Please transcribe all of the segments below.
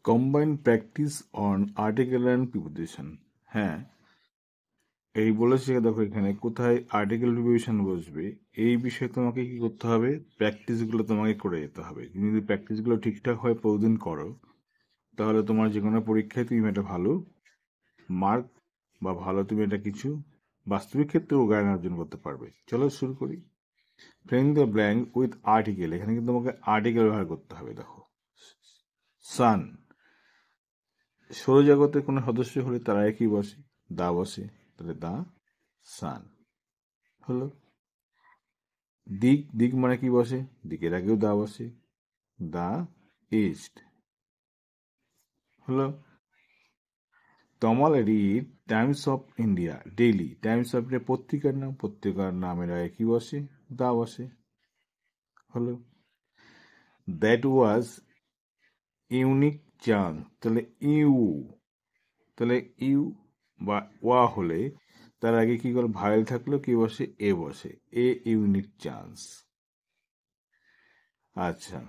Combine practice on article and preposition. হ্যাঁ, এই বলেছে দেখো এখানে কোথায় আর্টিকেল প্রিপোজিশন বসবে, এই বিষয়ে তোমাকে কি করতে হবে, প্র্যাকটিসগুলো তোমাকে করে যেতে হবে। তুমি যদি প্র্যাকটিসগুলো ঠিকঠাক হয় প্রতিদিন করো, তাহলে তোমার যে কোনো পরীক্ষায় তুমি একটা ভালো মার্ক বা ভালো তুমি এটা কিছু বাস্তবিক ক্ষেত্রেও জ্ঞান অর্জন করতে পারবে। চলো শুরু করি। Filling the blank with article, এখানে কিন্তু তোমাকে আর্টিকেল ব্যবহার করতে হবে। দেখো সান, সৌরজগতের কোনো সদস্য হলে তারা একই বসে, দা বসে, তাহলে দা সান হলো। দিক, দিক মানে কি বসে, দিকের আগেও দা বসে, দা ইস্ট হলো। Tamal read Times of India daily, Times of India পত্রিকার নাম, পত্রিকার নামের আগে কি বসে, দা বসে হলো। দ্যাট ওয়াজ ইউনিক চান্স, তাহলে ইউ, তাহলে ইউ বা ওয়া হলে তার আগে কি করে ভাইল থাকলেও কি বসে, এ বসে, এ ইউনিক চান্স। আচ্ছা,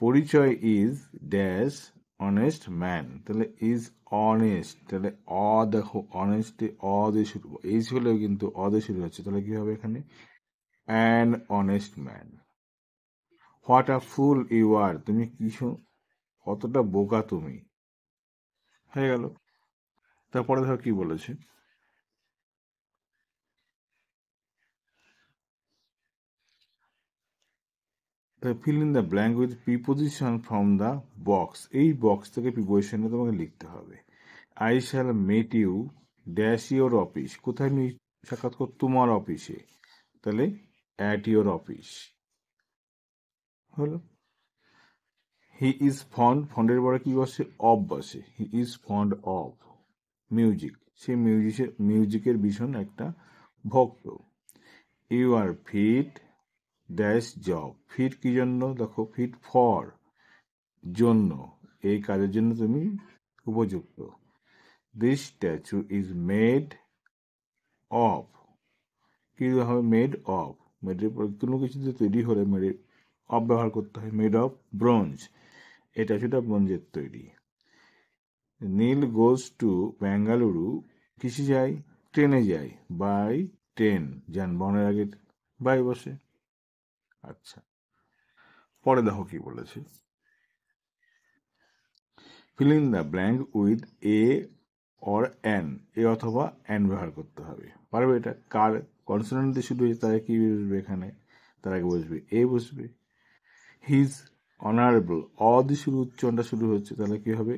পরিচয় ইজ ড্যাশ অনেস্ট ম্যান, তাহলে ইজ অনেস্ট, তাহলে অ দেখো অনেস্ট অ দিয়ে শুরু, এইচ হলেও কিন্তু অ দিয়ে শুরু হচ্ছে, তাহলে কি হবে এখানে an honest man. What a fool you are, তুমি কিছু কতটা বোকা তুমি, হয়ে গেল। তারপরে ধর কি বলেছে, fill in the blank with preposition from the box, এই বক্স থেকে প্রিপোজিশনটা তোমাকে লিখতে হবে। I shall met you dash your office, কোথায় আমি সাক্ষাৎ কর, তোমার অফিসে, তাহলে অ্যাট ইউর অফিস হলো। হি ইজ ফন্ড, ফন্ডের পরে কি বসে, অফ বসে, he is fond of music, সে মিউজিকের ভীষণ একটা ভক্ত। You are fit dash job, fit কি জন্য, দেখো ফিট ফর জন্য, এই কাজের জন্য তুমি উপযুক্ত। This statue is made of, কি হবে, মেড অফ, মেডের পর কোনো কিছু দিয়ে তৈরি হলে মেড অফ ব্যবহার করতে হয়, মেড অফ ব্রোঞ্জ, এটা সেটা ব্রোঞ্জের তৈরি। নীল গোজ টু বেঙ্গালুরু, কিসে যায়, ট্রেনে যায়, বাই ট্রেন, যানবাহনের আগে বাই বসে। আচ্ছা, পরে দেখো কি বলেছে, fill in the blank with a or an, a অথবা অ্যান ব্যবহার করতে হবে, পারবে এটা। কার কনসোনেন্ট দিয়ে শুরু হয়েছে তারা কি বসবে এখানে, তার আগে বসবে এ বসবে। হিজ অনারেবল, অ দিয়ে শুরু উচ্চারণটা শুরু হচ্ছে, তাহলে কি হবে,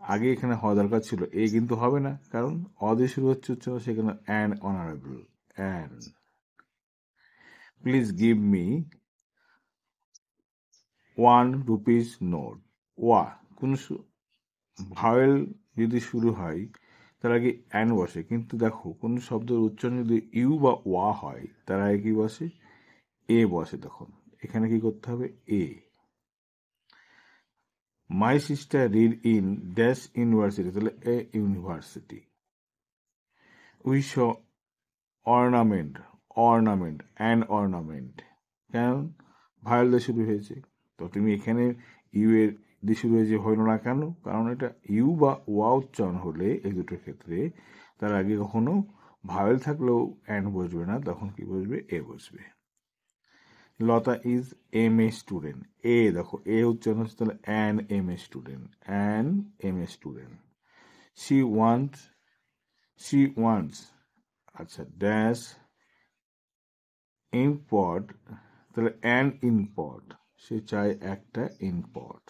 আগে এখানে হওয়া দরকার ছিল, এ কিন্তু হবে না, কারণ অ দিয়ে শুরু হচ্ছে উচ্চারণ, সেখানে an honourable an. Please give me 1 rupees note, ওয়া কোন ভাওয়েল যদি শুরু হয় তার আগে অ্যান বসে, কিন্তু দেখো কোন শব্দের উচ্চারণ যদি ইউ বা ওয়া হয় তার আগে কি বসে, এ বসে, তখন এখানে কি করতে হবে, a. My sister read in dash university, তাহলে a university. We saw ornament, ornament an ornament, কেন ভায়োল দিয়ে শুরু হয়েছে, তো তুমি এখানে ইউ এর দিয়ে শুরু হয়েছে হইল না কেন, কারণ এটা ইউ বা ওয়া উচ্চারণ হলে এই দুটোর ক্ষেত্রে তার আগে কখনো ভায়োল থাকলেও অ্যান বসবে না, তখন কি বসবে, এ বসবে। Lata is M A student, এ দেখো এ উচ্চারণ হচ্ছে, তাহলে an M A student, an M A student. She wants, she wants, আচ্ছা ড্যাশ ইম্পট, তাহলে অ্যান ইম্পট, সে চায় একটা inkpot.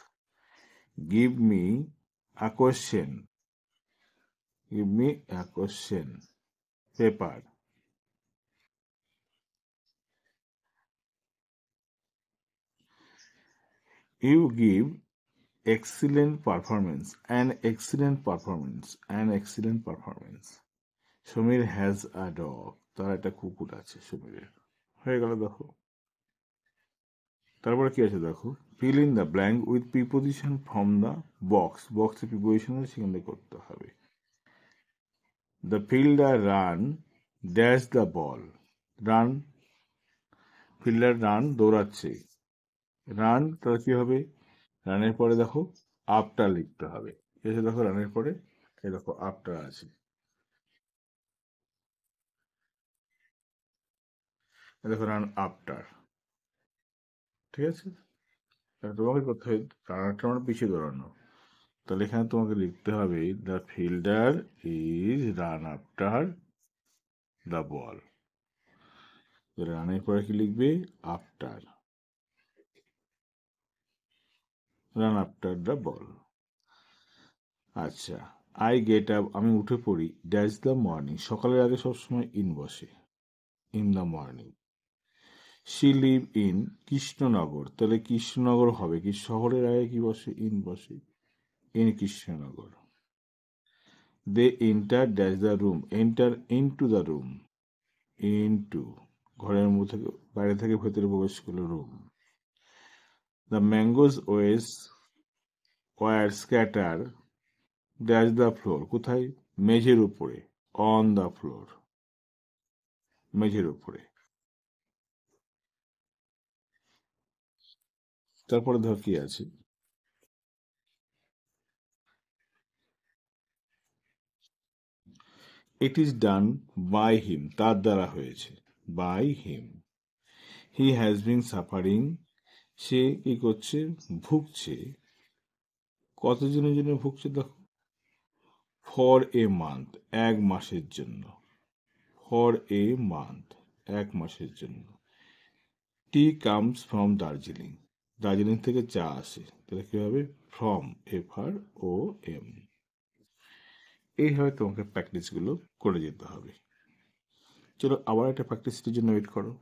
Give me a question, give me a question paper. You give excellent performance, an excellent performance, an excellent performance. Samir has a dog, তার একটা কুকুর আছে সমীরের, হয়ে গেল দেখো। তারপরে কি আছে দেখো, feel in the blank with preposition from the box, বক্সে প্রিপোজিশন সেখানে করতে হবে। The fielder run dash the ball, run fielder run দৌড়াচ্ছে, রান তাহলে কি হবে, রানের পরে দেখো আফটার লিখতে হবে। এসে দেখো রানের পরে এই দেখো আফটার আছে, এই দেখো রান আফটার। ঠিক আছে, তাহলে তোমাকে করতে হবে রানারটা আমার পিছিয়ে দৌড়ানো। তাহলে এখানে তোমাকে লিখতে হবে the fielder is run after the ball. রানের পরে কি লিখবে? After, run after the ball. আচ্ছা, আই গেট আপ, আমি উঠে পড়ি, ড্যাশ দ্য মর্নিং, সকালের আগে সবসময় ইন বসে, in the morning. She live in Krishnanagar, তাহলে কৃষ্ণনগর হবে কি, শহরের আগে কি বসে? ইন বসে, in Krishnanagar. They enter dash the room, enter into the room, into ঘরের মধ্যে থেকে, বাইরে থেকে ভেতরে প্রবেশ করলো, room. The mangoes were scatter dash the floor, কোথায়? মেঝের উপরে, অন দ্য ফ্লোর, মেঝের উপরে। তারপরে ধর কি আছে, it is done by him, তার দ্বারা হয়েছে, by him. He has been suffering, সে কি করছে? ভুগছে। কতজনের জন্য ভুগছে দেখো, ফর এ মান্থ, এক মাসের জন্য, ফর এ মান্থ, এক মাসের জন্য। টি কামস ফ্রম দার্জিলিং, দার্জিলিং থেকে চা আসে, তাহলে কি হবে? From, FROM। এইভাবে তোমাকে প্র্যাকটিসগুলো করে যেতে হবে। চলো আবার একটা প্র্যাকটিসের জন্য ওয়েট করো।